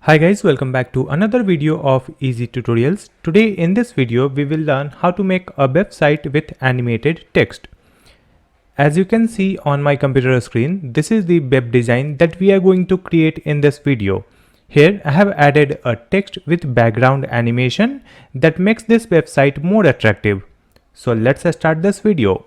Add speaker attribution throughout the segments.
Speaker 1: Hi guys, welcome back to another video of Easy Tutorials. Today in this video we will learn how to make a website with animated text. As you can see on my computer screen, this is the web design that we are going to create in this video. Here I have added a text with background animation that makes this website more attractive. So let's start this video.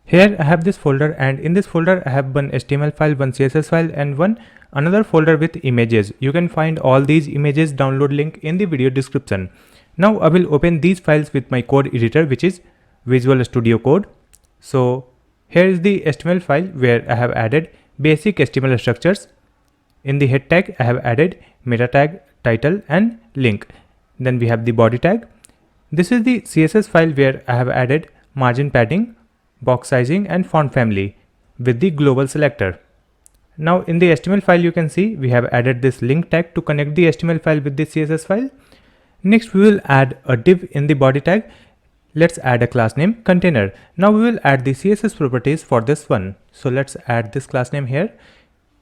Speaker 1: Here I have this folder, and in this folder I have one HTML file, one CSS file and another folder with images. You can find all these images download link in the video description. Now I will open these files with my code editor, which is Visual Studio Code. So here is the HTML file where I have added basic HTML structures. In the head tag I have added meta tag, title and link. Then we have the body tag. This is the CSS file where I have added margin padding, box sizing and font family with the global selector. Now in the HTML file you can see we have added this link tag to connect the HTML file with the CSS file. Next we will add a div in the body tag. Let's add a class name container. Now we will add the CSS properties for this one. So let's add this class name here.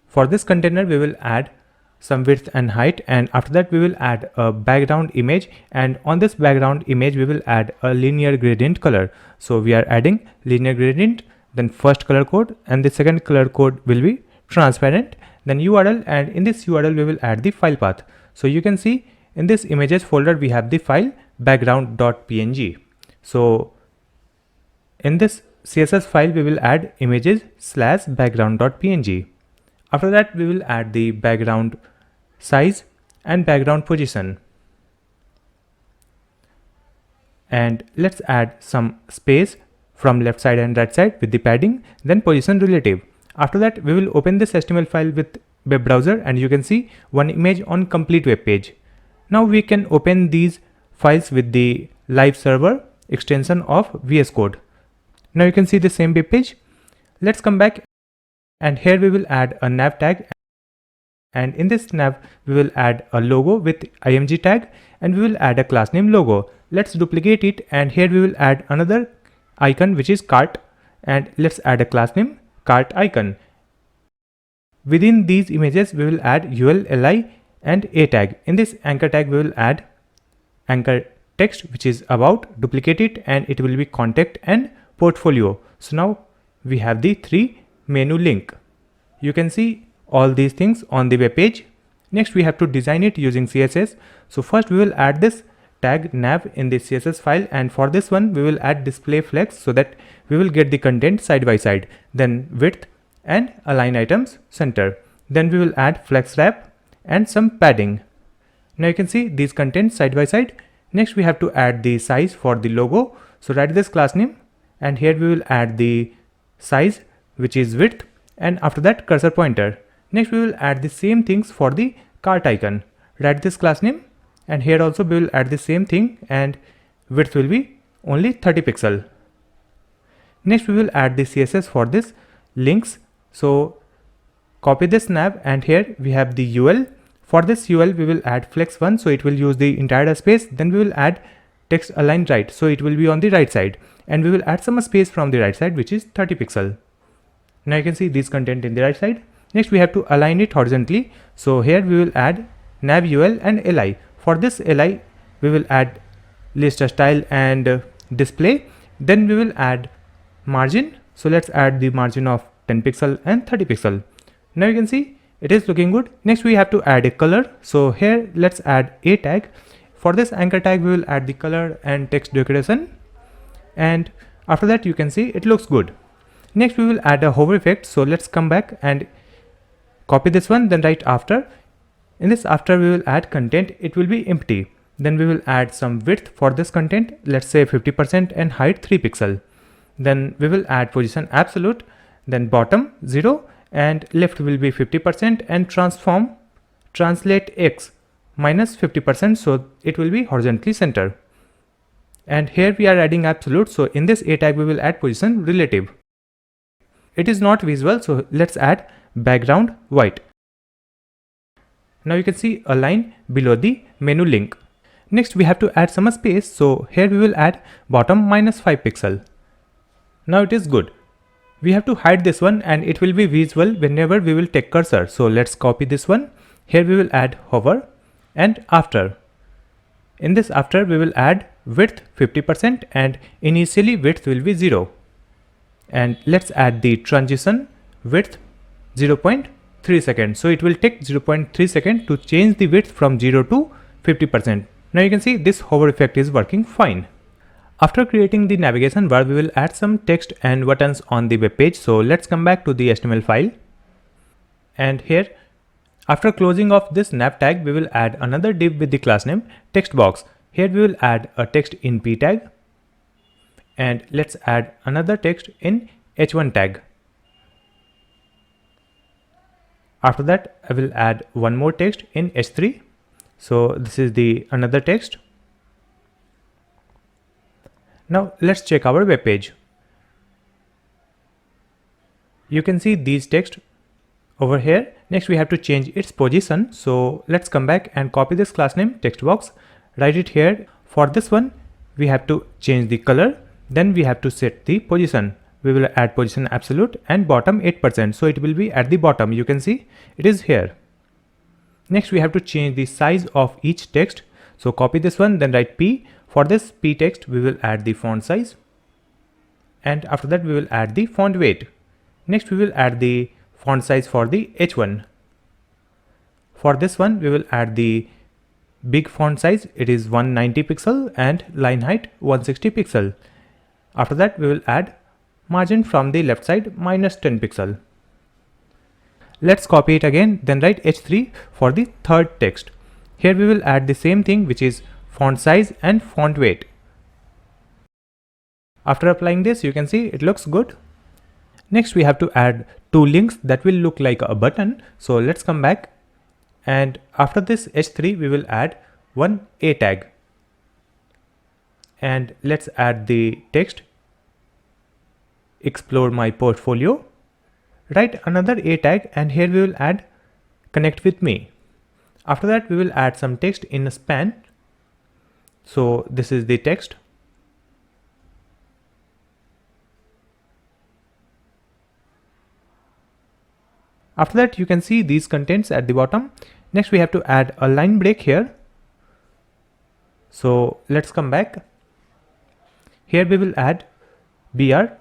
Speaker 1: For this container we will add some width and height, and after that we will add a background image, and on this background image we will add a linear gradient color. So we are adding linear gradient, then first color code, and the second color code will be transparent, then URL, and in this URL we will add the file path. So you can see in this images folder we have the file background.png. So in this CSS file we will add images/background.png. After that we will add the background size and background position, and let's add some space from left side and right side with the padding, then position relative. After that we will open this HTML file with web browser, and you can see one image on complete web page. Now we can open these files with the live server extension of VS Code. Now you can see the same web page. Let's come back, and here we will add a nav tag, and in this nav we will add a logo with img tag, and we will add a class name logo. Let's duplicate it, and here we will add another icon which is cart, and let's add a class name cart icon. Within these images we will add ul, li and a tag. In this anchor tag we will add anchor text which is about, duplicate it, and it will be contact and portfolio. So now we have the three menu link. You can see all these things on the web page. Next we have to design it using CSS. So first we will add this tag nav in the CSS file, and for this one we will add display flex so that we will get the content side by side, then width and align items center. Then we will add flex wrap and some padding. Now you can see these contents side by side. Next we have to add the size for the logo. So write this class name, and here we will add the size which is width, and after that cursor pointer. Next we will add the same things for the cart icon. Write this class name, and here also we will add the same thing, and width will be only 30 pixel. Next we will add the CSS for this links. So copy this nav, and here we have the UL. For this UL we will add flex 1, so it will use the entire space. Then we will add text align right, so it will be on the right side, and we will add some space from the right side which is 30 pixel. Now you can see this content in the right side. Next we have to align it horizontally. So here we will add nav ul and li. For this li we will add list style and display. Then we will add margin. So let's add the margin of 10 pixel and 30 pixel. Now you can see it is looking good. Next we have to add a color. So here let's add a tag. For this anchor tag we will add the color and text decoration, and after that you can see it looks good. Next we will add a hover effect. So let's come back and copy this one, then right after. In this after we will add content, it will be empty. Then we will add some width for this content, let's say 50%, and height 3 pixel. Then we will add position absolute, then bottom 0, and left will be 50%, and translate x minus 50%, so it will be horizontally center. And here we are adding absolute, so in this a tag we will add position relative. It is not visual, so let's add background white. Now you can see a line below the menu link. Next we have to add some space, so here we will add bottom minus 5 pixel. Now it is good. We have to hide this one, and it will be visible whenever we will take cursor. So let's copy this one, Here we will add hover and after. In this after we will add width 50% and initially width will be 0. And let's add the transition width 0.3 seconds. So it will take 0.3 seconds to change the width from 0 to 50%. Now you can see this hover effect is working fine. After creating the navigation bar, we will add some text and buttons on the web page. So let's come back to the HTML file. And here, after closing off this nav tag, we will add another div with the class name text box. Here we will add a text in p tag. And let's add another text in h1 tag. After that, I will add one more text in h3. So this is the another text. Now let's check our web page. You can see these text over here. Next we have to change its position. So let's come back and copy this class name text box, write it here. For this one, we have to change the color. Then we have to set the position. We will add position absolute and bottom 8%. So it will be at the bottom. You can see it is here. Next we have to change the size of each text. So copy this one, then write P. For this P text, we will add the font size. And after that, we will add the font weight. Next, we will add the font size for the H1. For this one, we will add the big font size. It is 190 pixel and line height 160 pixel. After that, we will add margin from the left side -10 pixel. Let's copy it again, then write H3 for the third text. Here we will add the same thing, which is font size and font weight. After applying this, you can see it looks good. Next, we have to add two links that will look like a button. So let's come back. And after this H3, we will add one A tag. And let's add the text, explore my portfolio. Write another A tag and here we will add connect with me. After that, we will add some text in a span. So this is the text. After that, you can see these contents at the bottom. Next, we have to add a line break here. So let's come back. Here we will add BR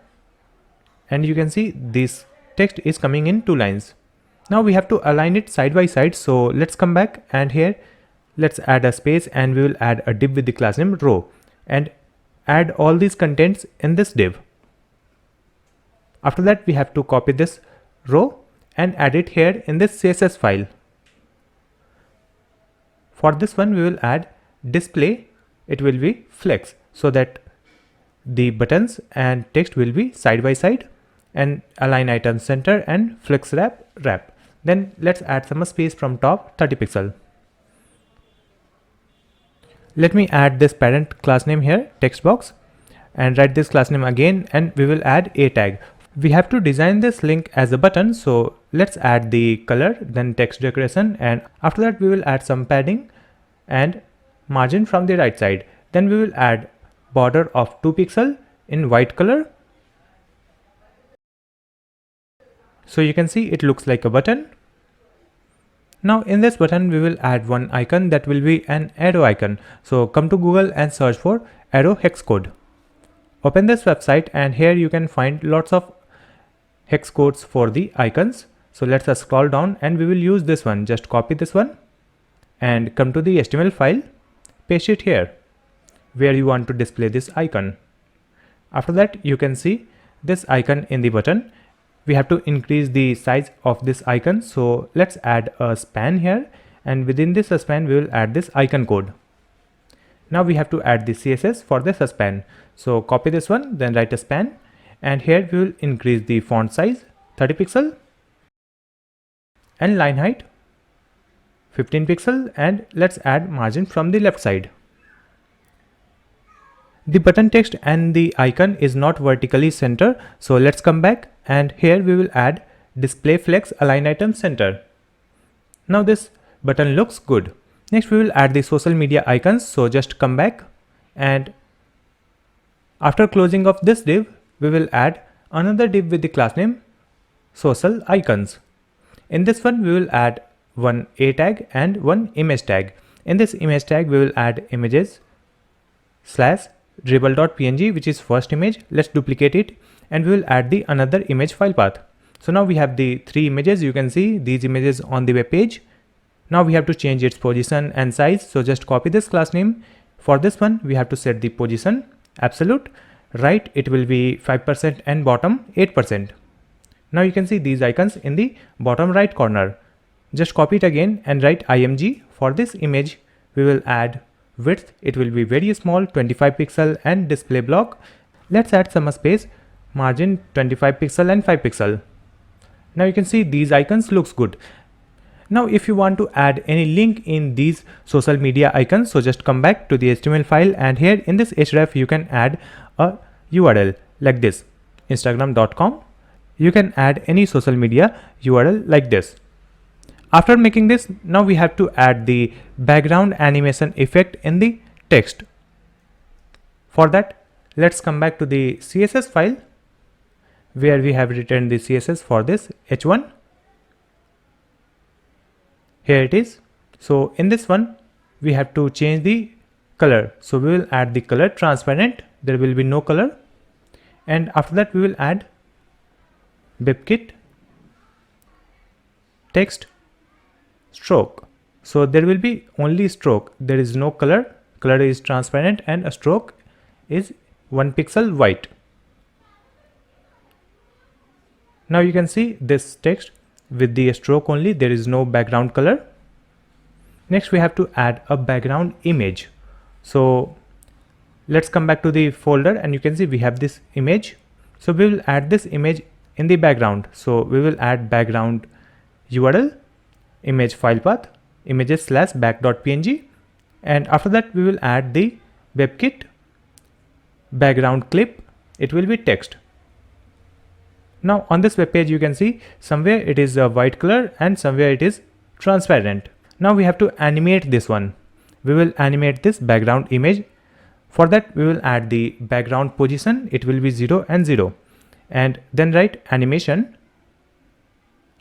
Speaker 1: and you can see this text is coming in 2 lines. Now we have to align it side by side. So let's come back and here let's add a space and we will add a div with the class name row and add all these contents in this div. After that, we have to copy this row and add it here in this CSS file. For this one, we will add display. It will be flex so that the buttons and text will be side by side, and align item center and flex wrap. Then let's add some space from top 30 pixel. Let me add this parent class name here, text box, and write this class name again, and we will add a tag. We have to design this link as a button. So let's add the color, then text decoration, and after that we will add some padding and margin from the right side. Then we will add border of 2 pixel in white color. So you can see it looks like a button. Now in this button, we will add one icon that will be an arrow icon. So come to Google and search for arrow hex code. Open this website and here you can find lots of hex codes for the icons. So let's scroll down and we will use this one. Just copy this one and come to the HTML file, paste it here where you want to display this icon. After that, you can see this icon in the button. We have to increase the size of this icon. So let's add a span here, and within this span we will add this icon code. Now we have to add the CSS for this span. So copy this one, then write a span, and here we will increase the font size 30 pixel and line height 15 pixel, and let's add margin from the left side. The button text and the icon is not vertically center. So let's come back and here we will add display flex align item center. Now this button looks good. Next we will add the social media icons. So just come back, and after closing of this div, we will add another div with the class name social icons. In this one, we will add one a tag and one image tag. In this image tag we will add images slash dribble.png, which is first image. Let's duplicate it and we will add the another image file path. So now we have the three images. You can see these images on the web page. Now we have to change its position and size. So just copy this class name. For this one we have to set the position absolute. Right, it will be 5% and bottom 8%. Now you can see these icons in the bottom right corner. Just copy it again and write img. For this image we will add width. It will be very small, 25 pixel, and display block. Let's add some space, margin 25 pixel and 5 pixel. Now you can see these icons looks good. Now if you want to add any link in these social media icons, so just come back to the HTML file, and here in this href you can add a URL like this, instagram.com. You can add any social media URL like this. After making this, now we have to add the background animation effect in the text. For that, let's come back to the CSS file where we have written the CSS for this h1. Here it is. So in this one, we have to change the color. So we will add the color transparent. There will be no color. And after that, we will add WebKit text stroke. So there will be only stroke. There is no color. Color is transparent and a stroke is 1 pixel white. Now you can see this text with the stroke only. There is no background color. Next we have to add a background image. So let's come back to the folder and you can see we have this image. So we will add this image in the background. So we will add background URL, image file path, images slash back.png, and after that we will add the WebKit background clip. It will be text. Now on this web page you can see somewhere it is a white color and somewhere it is transparent. Now we have to animate this one. We will animate this background image. For that we will add the background position. It will be 0 and 0, and then write animation.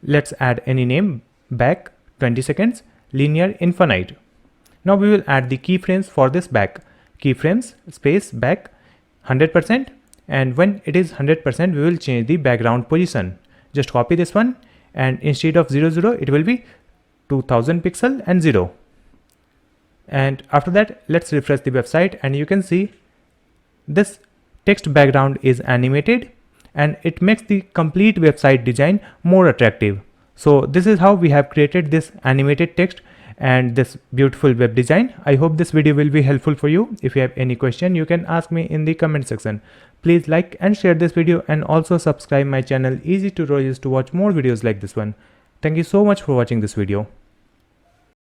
Speaker 1: Let's add any name, back 20 seconds, linear infinite. Now we will add the keyframes for this back. Keyframes space back 100%, and when it is 100% we will change the background position. Just copy this one, and instead of 00 it will be 2000 pixel and 0. And after that let's refresh the website and you can see this text background is animated and it makes the complete website design more attractive. So this is how we have created this animated text and this beautiful web design. I hope this video will be helpful for you. If you have any question you can ask me in the comment section. Please like and share this video and also subscribe my channel Easy Tutorials to watch more videos like this one. Thank you so much for watching this video.